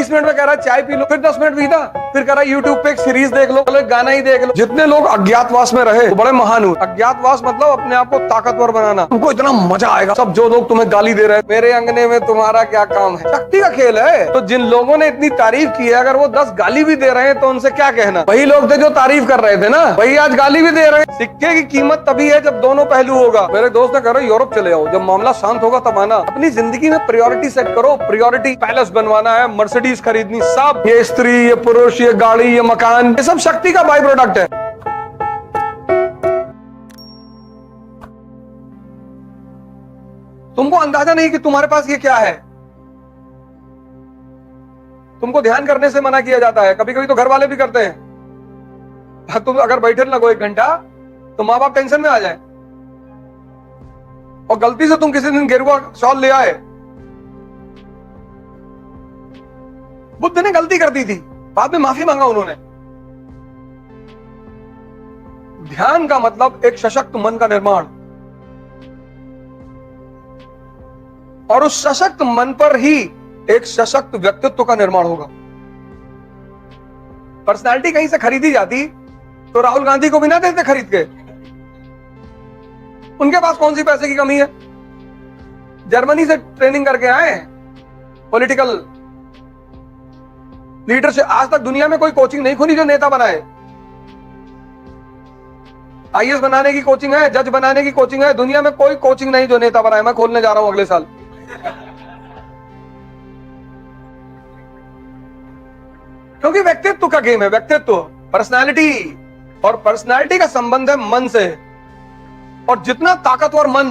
20 minute में कह रहा है चाय पी लो, फिर 10 मिनट पीता, फिर कह रहा है यूट्यूब पे एक सीरीज देख लो, एक गाना ही देख लो। जितने लोग अज्ञातवास में रहे वो बड़े महान हुए। अज्ञातवास मतलब अपने आप को ताकतवर बनाना। तुमको इतना मजा आएगा, सब जो लोग तुम्हें गाली दे रहे हैं, मेरे अंगने में तुम्हारा क्या काम है, शक्ति का खेल है। तो जिन लोगों ने इतनी तारीफ की है, अगर वो 10 गाली भी दे रहे हैं तो उनसे क्या कहना। वही लोग थे जो तारीफ कर रहे थे ना, वही आज गाली भी दे रहे हैं। सिक्के की कीमत तभी है जब दोनों पहलू होगा। मेरे दोस्त ने कह रहे यूरोप चले जाओ, जब मामला शांत होगा तब आना। अपनी जिंदगी में प्रायोरिटी सेट करो। प्रायोरिटी पैलेस बनवाना है, मर्सिडीज खरीदनी, सब ये स्त्री, ये पुरुष, ये गाड़ी, ये मकान, ये सब शक्ति का बाई प्रोडक्ट है। तुमको अंदाजा नहीं कि तुम्हारे पास ये क्या है। तुमको ध्यान करने से मना किया जाता है, कभी कभी तो घर वाले भी करते हैं। तुम अगर बैठे लगो 1 घंटा तो माँ बाप टेंशन में आ जाए, और गलती से तुम किसी दिन गेरुआ शॉल ले आए। बुद्ध ने गलती कर दी थी, बाद में माफी मांगा उन्होंने। ध्यान का मतलब एक सशक्त मन का निर्माण, और उस सशक्त मन पर ही एक सशक्त व्यक्तित्व का निर्माण होगा। पर्सनालिटी कहीं से खरीदी जाती तो राहुल गांधी को भी ना देते खरीद के। उनके पास कौन सी पैसे की कमी है, जर्मनी से ट्रेनिंग करके आए पॉलिटिकल लीडरशिप। आज तक दुनिया में कोई कोचिंग नहीं खुली जो नेता बनाए। आईएएस बनाने की कोचिंग है, जज बनाने की कोचिंग है, दुनिया में कोई कोचिंग नहीं जो नेता बनाए। मैं खोलने जा रहा हूं अगले साल। क्योंकि व्यक्तित्व का गेम है, व्यक्तित्व, पर्सनालिटी, और पर्सनालिटी का संबंध है मन से। और जितना ताकतवर मन,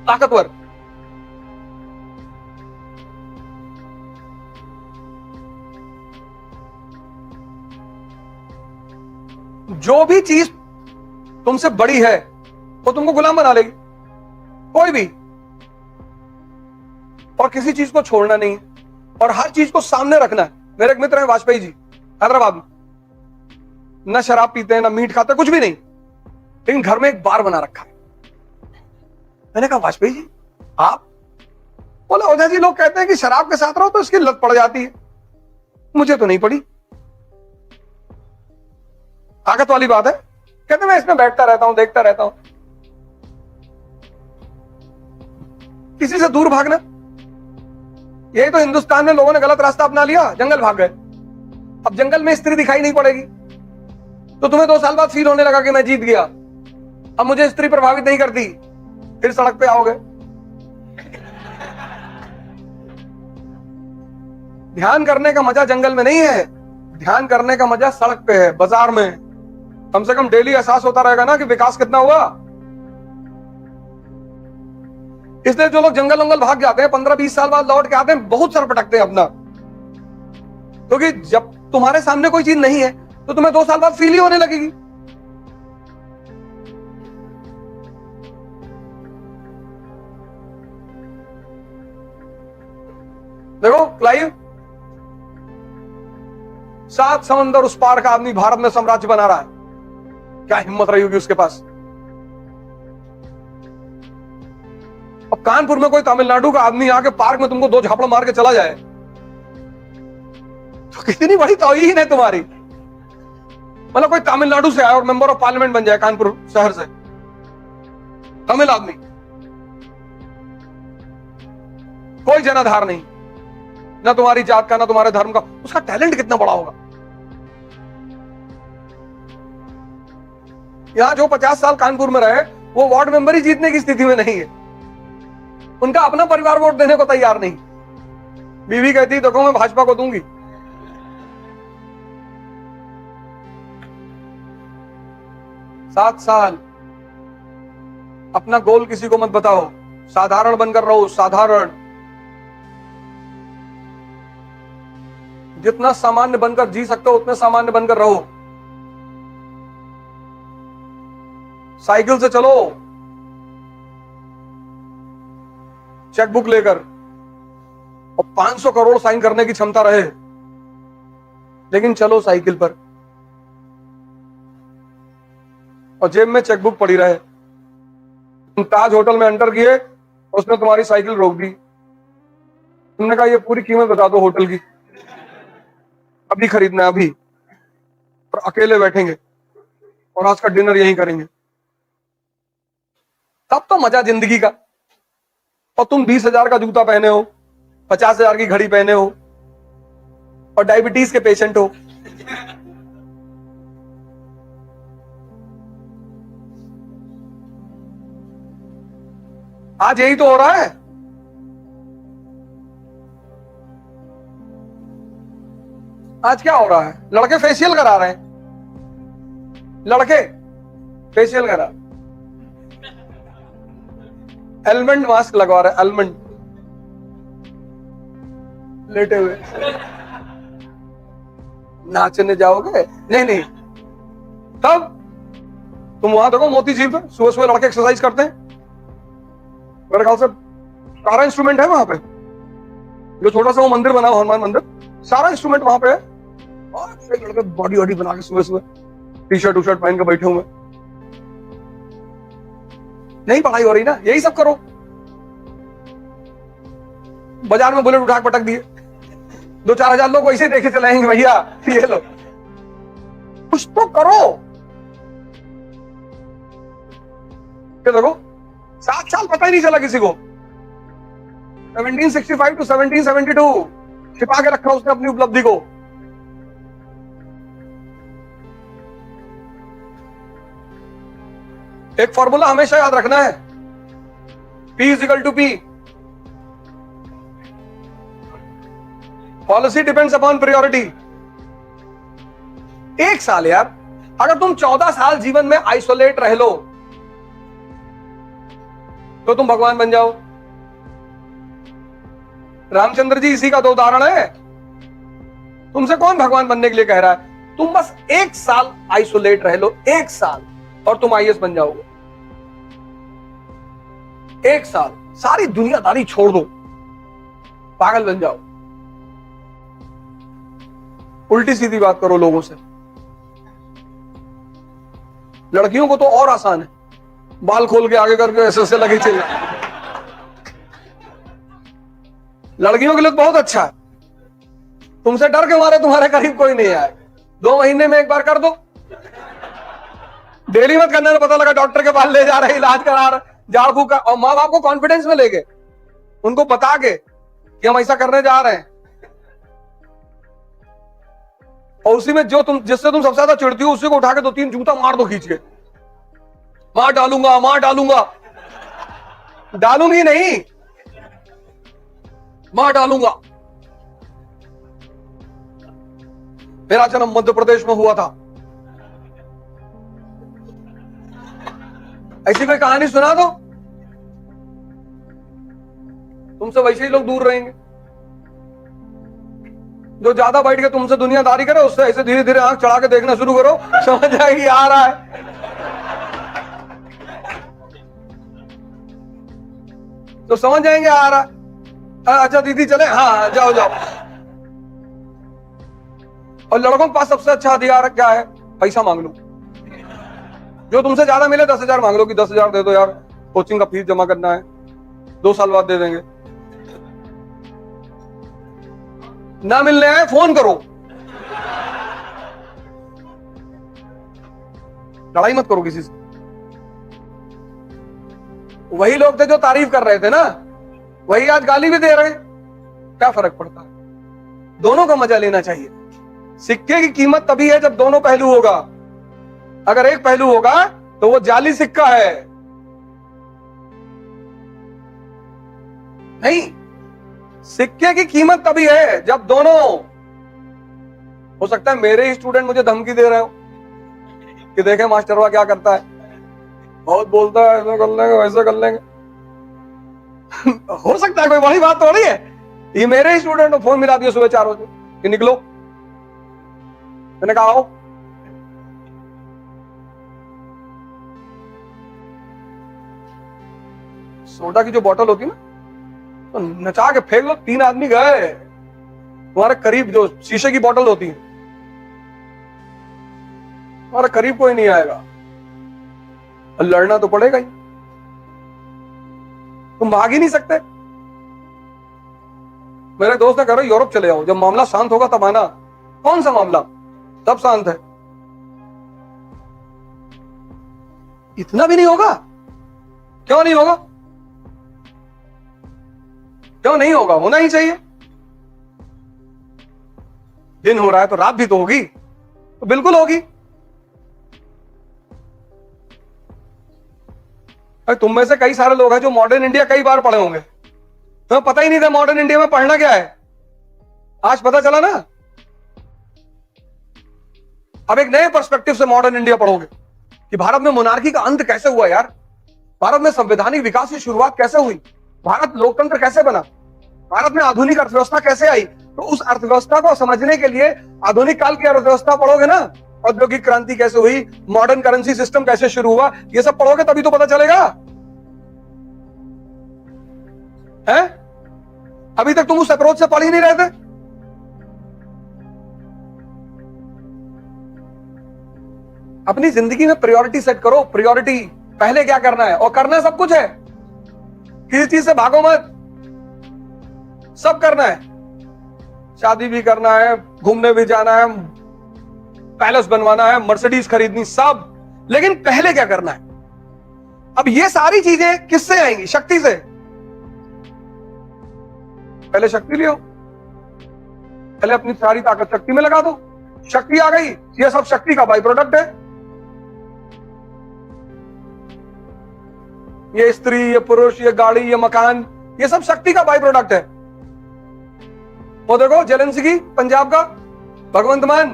ताकतवर, जो भी चीज तुमसे बड़ी है वो तुमको गुलाम बना लेगी, कोई भी। और किसी चीज को छोड़ना नहीं है, और हर चीज को सामने रखना है। मेरे एक मित्र हैं वाजपेयी जी, हैदराबाद में, ना शराब पीते हैं, ना मीट खाते, कुछ भी नहीं, लेकिन घर में एक बार बना रखा है। मैंने कहा वाजपेयी जी आप? बोला ओझा जी लोग कहते हैं कि शराब के साथ रहो तो इसकी लत पड़ जाती है। मुझे तो नहीं पड़ी। ताकत वाली बात है। कहते मैं इसमें बैठता रहता हूं, देखता रहता हूं। किसी से दूर भागना, यही तो हिंदुस्तान में लोगों ने गलत रास्ता अपना लिया, जंगल भाग गए। अब जंगल में स्त्री दिखाई नहीं पड़ेगी तो तुम्हें 2 साल बाद फील होने लगा कि मैं जीत गया, अब मुझे स्त्री प्रभावित नहीं करती, फिर सड़क पे आओगे। ध्यान करने का मजा जंगल में नहीं है, ध्यान करने का मजा सड़क पे है, बाजार में। कम से कम डेली एहसास होता रहेगा ना कि विकास कितना हुआ। इसलिए जो लोग जंगल वंगल भाग जाते हैं 15-20 साल बाद लौट के आते हैं, बहुत सर पटकते हैं अपना। क्योंकि जब तुम्हारे सामने कोई चीज नहीं है तो तुम्हें 2 साल बाद फील ही होने लगेगी। देखो क्लाइव 7 समंदर उस पार का आदमी भारत में साम्राज्य बना रहा है। क्या हिम्मत रही होगी उसके पास। अब कानपुर में कोई तमिलनाडु का आदमी आके पार्क में तुमको 2 झापड़ मार के चला जाए तो कितनी बड़ी तौहीन है तुम्हारी। मतलब कोई तमिलनाडु से आया और मेंबर ऑफ पार्लियामेंट बन जाए कानपुर शहर से, तमिल आदमी, कोई जनाधार नहीं, ना तुम्हारी जात का, ना तुम्हारे धर्म का। उसका टैलेंट कितना बड़ा होगा। यहां जो 50 साल कानपुर में रहे वो वार्ड मेंबर ही जीतने की स्थिति में नहीं है। उनका अपना परिवार वोट देने को तैयार नहीं। बीवी कहती देखो मैं भाजपा को दूंगी। सात साल अपना गोल किसी को मत बताओ, साधारण बनकर रहो, साधारण। जितना सामान्य बनकर जी सकते हो उतने सामान्य बनकर रहो। साइकिल से चलो, चेकबुक लेकर, और 500 करोड़ साइन करने की क्षमता रहे, लेकिन चलो साइकिल पर, और जेब में चेकबुक पड़ी रहे। तुम ताज होटल में एंटर किए, उसने तुम्हारी साइकिल रोक दी। तुमने कहा ये पूरी कीमत बता दो होटल की। अभी खरीदना है अभी, और अकेले बैठेंगे और आज का डिनर यहीं करेंगे, तब तो मजा जिंदगी का। और तुम 20,000 का जूता पहने हो, 50,000 की घड़ी पहने हो और डायबिटीज के पेशेंट हो। आज यही तो हो रहा है। आज क्या हो रहा है, लड़के फेशियल करा रहे हैं, लड़के फेशियल करा, एलमंड मास्क लगवा रहे, एलमंड, लेटे हुए। नाचने जाओगे? नहीं नहीं। तब तुम वहां देखो मोती झील पे सुबह सुबह लड़के एक्सरसाइज करते हैं, मेरे ख्याल से सारा इंस्ट्रूमेंट है वहां पे, जो छोटा सा वो मंदिर बना हुआ हनुमान मंदिर, सारा इंस्ट्रूमेंट वहां पे है, और लड़के बॉडी वॉडी बना के सुबह सुबह टी शर्ट पहन के बैठे हुए। नहीं पढ़ाई हो रही ना, यही सब करो। बाजार में बुलेट उठा के पटक दिए, 2-4 हजार लोग वैसे देखे चलाएंगे, भैया ये लो, कुछ तो करो। देखो 7 साल पता ही नहीं चला किसी को, 1765 to 1772 छिपा के रखा उसने अपनी उपलब्धि को। एक फॉर्मूला हमेशा याद रखना है, P = P। Policy depends upon priority. 1 साल यार, अगर तुम 14 साल जीवन में आइसोलेट रह लो तो तुम भगवान बन जाओ। रामचंद्र जी इसी का तो उदाहरण है। तुमसे कौन भगवान बनने के लिए कह रहा है? तुम बस 1 साल आइसोलेट रह लो, 1 साल, और तुम आईएएस बन जाओगे। 1 साल सारी दुनियादारी छोड़ दो, पागल बन जाओ। उल्टी सीधी बात करो लोगों से। लड़कियों को तो और आसान है, बाल खोल के आगे करके ऐसे लगे चल। लड़कियों के लिए तो बहुत अच्छा है, तुमसे डर के मारे तुम्हारे करीब कोई नहीं आए। 2 महीने में 1 बार कर दो, डेली मत करने में पता लगा डॉक्टर के पास ले जा रहे, इलाज करा रहे, झाड़ फूक का। और माँ बाप को कॉन्फिडेंस में लेके, उनको बता के कि हम ऐसा करने जा रहे हैं, और उसी में जो तुम जिससे तुम सबसे ज्यादा चिढ़ती हो उसी को उठा के 2-3 जूता मार दो खींच के। मार डालूंगा, मार डालूंगा, डालूंगी नहीं, मार डालूंगा। मेरा जन्म मध्य प्रदेश में हुआ था, ऐसी कोई कहानी सुना दो, तुमसे वैसे ही लोग दूर रहेंगे। जो ज्यादा बैठ के तुमसे दुनियादारी करे, उससे ऐसे धीरे धीरे आंख चढ़ा के देखना शुरू करो, समझ जाएगी आ रहा है। तो समझ जाएंगे आ रहा है। अच्छा दीदी चले, हाँ जाओ जाओ। और लड़कों के पास सबसे अच्छा हथियार क्या है? पैसा मांग लो। जो तुमसे ज्यादा मिले 10,000 मांग लो कि 10,000 दे दो यार, कोचिंग का फीस जमा करना है, 2 साल बाद दे देंगे। ना मिलने आए फोन करो, लड़ाई मत करो किसी से। वही लोग थे जो तारीफ कर रहे थे ना, वही आज गाली भी दे रहे हैं। क्या फर्क पड़ता है? दोनों का मजा लेना चाहिए। सिक्के की कीमत तभी है जब दोनों पहलू होगा। अगर एक पहलू होगा तो वो जाली सिक्का है। नहीं, सिक्के की कीमत तभी है जब दोनों। हो सकता है मेरे ही स्टूडेंट मुझे धमकी दे रहे हो कि देखे मास्टरवा क्या करता है, बहुत बोलता है, ऐसा कर लेंगे वैसे कर लेंगे। हो सकता है, कोई बड़ी बात तो नहीं है। ये मेरे ही स्टूडेंट को फोन मिला दिया सुबह 4 बजे कि निकलो। मैंने कहा आओ। सोडा की जो बोतल होती है ना, तो नचा के फेंक लो, 3 आदमी गए तुम्हारे करीब। जो शीशे की बोतल होती है, तुम्हारे करीब कोई नहीं आएगा। और लड़ना तो पड़ेगा ही, तुम भाग ही नहीं सकते। मेरे दोस्त ने कहा यूरोप चले जाओ, जब मामला शांत होगा तब आना। कौन सा मामला? सब शांत है। इतना भी नहीं होगा? क्यों नहीं होगा? क्यों नहीं होगा? होना ही चाहिए। दिन हो रहा है तो रात भी तो होगी, तो बिल्कुल होगी। तुम में से कई सारे लोग हैं जो मॉडर्न इंडिया कई बार पढ़े होंगे, तुम्हें पता ही नहीं था मॉडर्न इंडिया में पढ़ना क्या है। आज पता चला ना। अब एक नए पर्सपेक्टिव से मॉडर्न इंडिया पढ़ोगे कि भारत में मोनार्की का अंत कैसे हुआ यार, भारत में संवैधानिक विकास की शुरुआत कैसे हुई, भारत लोकतंत्र कैसे बना, भारत में आधुनिक अर्थव्यवस्था कैसे आई। तो उस अर्थव्यवस्था को समझने के लिए आधुनिक काल की अर्थव्यवस्था पढ़ोगे ना, औद्योगिक क्रांति कैसे हुई, मॉडर्न करेंसी सिस्टम कैसे शुरू हुआ, ये सब पढ़ोगे तभी तो पता चलेगा। है? अभी तक तुम उस अप्रोच से पढ़ ही नहीं रहे थे। अपनी जिंदगी में प्रायोरिटी सेट करो। प्रायोरिटी पहले क्या करना है, और करना सब कुछ है, किसी चीज से भागो मत, सब करना है। शादी भी करना है, घूमने भी जाना है, पैलेस बनवाना है, मर्सिडीज खरीदनी, सब। लेकिन पहले क्या करना है? अब ये सारी चीजें किससे आएंगी? शक्ति से। पहले शक्ति लियो, पहले अपनी सारी ताकत शक्ति में लगा दो। शक्ति आ गई, ये सब शक्ति का बाई प्रोडक्ट है। ये स्त्री, ये पुरुष, ये गाड़ी, ये मकान, ये सब शक्ति का बाई प्रोडक्ट है। वो देखो जेलेंस्की पंजाब का भगवंत मान,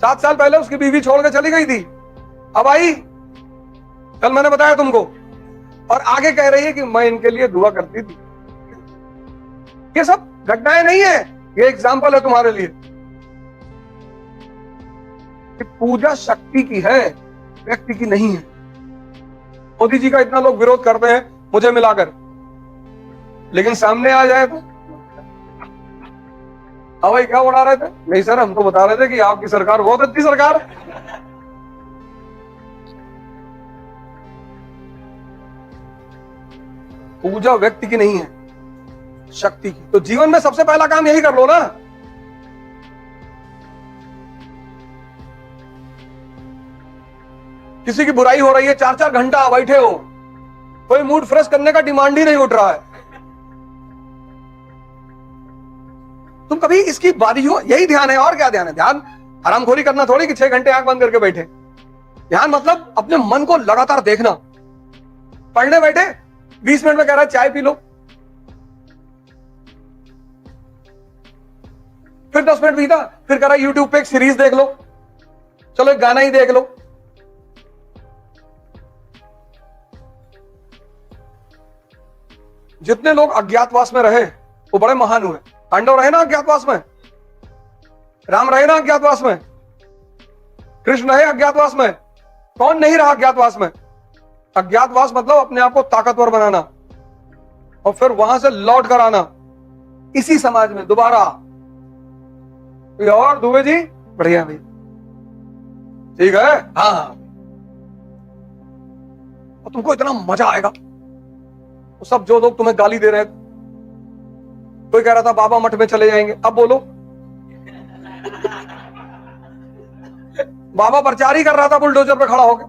7 साल पहले उसकी बीवी छोड़ के चली गई थी, अब आई, कल मैंने बताया तुमको, और आगे कह रही है कि मैं इनके लिए दुआ करती थी। ये सब घटनाएं नहीं है, ये एग्जाम्पल है तुम्हारे लिए कि पूजा शक्ति की है, व्यक्ति की नहीं है। मोदी जी का इतना लोग विरोध करते हैं मुझे मिलाकर, लेकिन सामने आ जाए तो हवाई क्या उड़ा रहे थे? नहीं सर, हम तो बता रहे थे कि आपकी सरकार बहुत अच्छी सरकार है। पूजा व्यक्ति की नहीं है, शक्ति की। तो जीवन में सबसे पहला काम यही कर लो ना। किसी की बुराई हो रही है, 4-4 घंटा बैठे हो, कोई मूड फ्रेश करने का डिमांड ही नहीं उठ रहा है। तुम कभी इसकी बारी हो, यही ध्यान है, और क्या ध्यान है? ध्यान हरामखोरी करना थोड़ी कि 6 घंटे आंख बंद करके बैठे। ध्यान मतलब अपने मन को लगातार देखना। पढ़ने बैठे, 20 मिनट में कह रहा है चाय पी लो, फिर 10 मिनट बीता, फिर कह रहा है यूट्यूब पे एक सीरीज देख लो, चलो एक गाना ही देख लो। जितने लोग अज्ञातवास में रहे वो बड़े महान हुए। पांडव रहे ना अज्ञातवास में, राम रहे ना अज्ञातवास में, कृष्ण रहे अज्ञातवास में, कौन नहीं रहा अज्ञातवास में? अज्ञातवास मतलब अपने आप को ताकतवर बनाना और फिर वहां से लौट कर आना इसी समाज में दोबारा। और दुबे जी बढ़िया भाई, ठीक है, हाँ। और तुमको इतना मजा आएगा। तो सब जो लोग तुम्हें गाली दे रहे हैं, कोई कह रहा था बाबा मठ में चले जाएंगे, अब बोलो बाबा प्रचार ही कर रहा था बुलडोजर पे खड़ा होकर।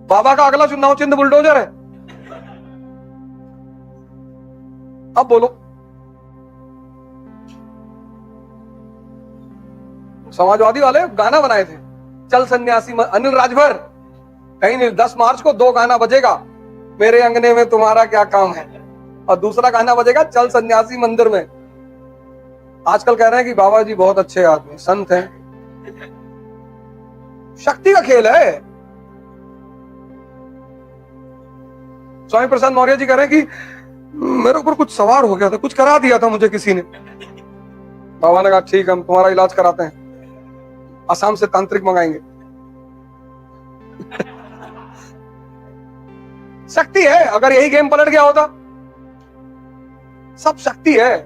बाबा का अगला चुनाव चिन्ह बुलडोजर है, अब बोलो। समाजवादी वाले गाना बनाए थे, चल सन्यासी अनिल राजभर, कहीं नहीं, 10 मार्च को 2 गाना बजेगा, मेरे अंगने में तुम्हारा क्या काम है, और दूसरा गाना बजेगा चल सन्यासी मंदिर में। आजकल कह रहे हैं कि बाबा जी बहुत अच्छे आदमी, संत हैं। शक्ति का खेल है। स्वामी प्रसाद मौर्य जी कह रहे हैं कि मेरे ऊपर कुछ सवार हो गया था, कुछ करा दिया था मुझे किसी ने। बाबा ने कहा ठीक है, हम तुम्हारा इलाज कराते हैं, असम से तांत्रिक मंगाएंगे। शक्ति है। अगर यही गेम पलट गया होता, सब शक्ति है।